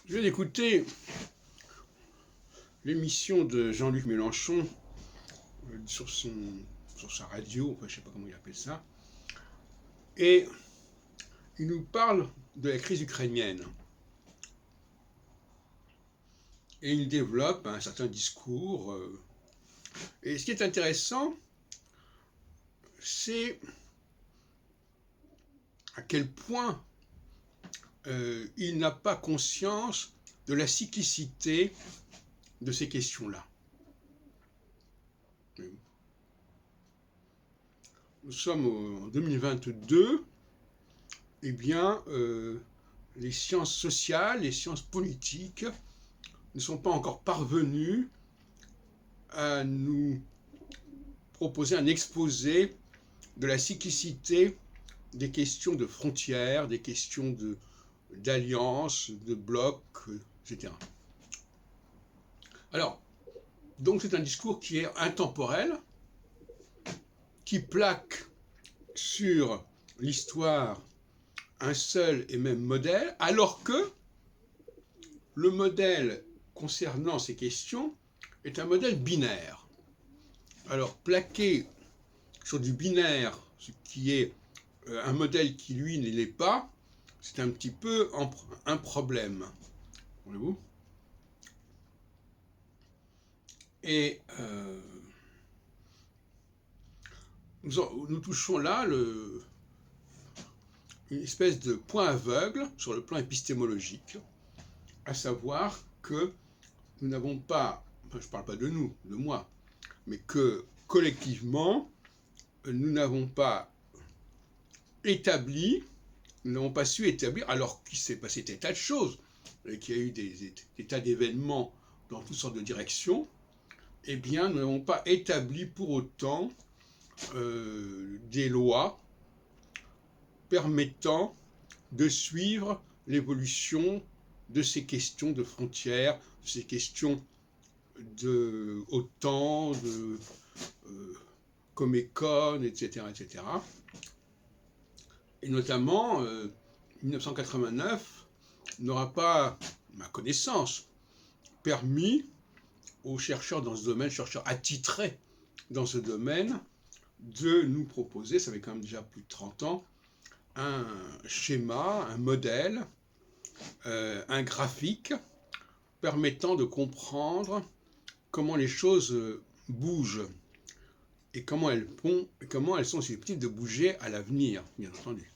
Je viens d'écouter l'émission de Jean-Luc Mélenchon sur sa radio, enfin, je ne sais pas comment il appelle ça, et il nous parle de la crise ukrainienne. Et il développe un certain discours. Et ce qui est intéressant, c'est à quel point il n'a pas conscience de la cyclicité de ces questions-là. Nous sommes en 2022, eh bien, les sciences sociales, les sciences politiques ne sont pas encore parvenues à nous proposer un exposé de la cyclicité des questions de frontières, des questions d'alliances, de blocs, etc. Alors, donc c'est un discours qui est intemporel, qui plaque sur l'histoire un seul et même modèle, alors que le modèle concernant ces questions est un modèle binaire. Alors, plaquer sur du binaire, ce qui est un modèle qui, lui, ne l'est pas, c'est un petit peu un problème. Voyez-vous ? Et nous touchons là une espèce de point aveugle sur le plan épistémologique, à savoir que nous n'avons pas, enfin je ne parle pas de nous, de moi, mais que collectivement, nous n'avons pas établi, nous n'avons pas su établir, alors qu'il s'est passé des tas de choses, et qu'il y a eu des tas d'événements dans toutes sortes de directions, eh bien, nous n'avons pas établi pour autant des lois permettant de suivre l'évolution de ces questions de frontières, de ces questions de OTAN, de Comecon, etc., etc. Et notamment, 1989 n'aura pas, à ma connaissance, permis aux chercheurs dans ce domaine, chercheurs attitrés dans ce domaine, de nous proposer, ça fait quand même déjà plus de 30 ans, un schéma, un modèle, un graphique permettant de comprendre comment les choses bougent et comment elles sont susceptibles de bouger à l'avenir, bien entendu.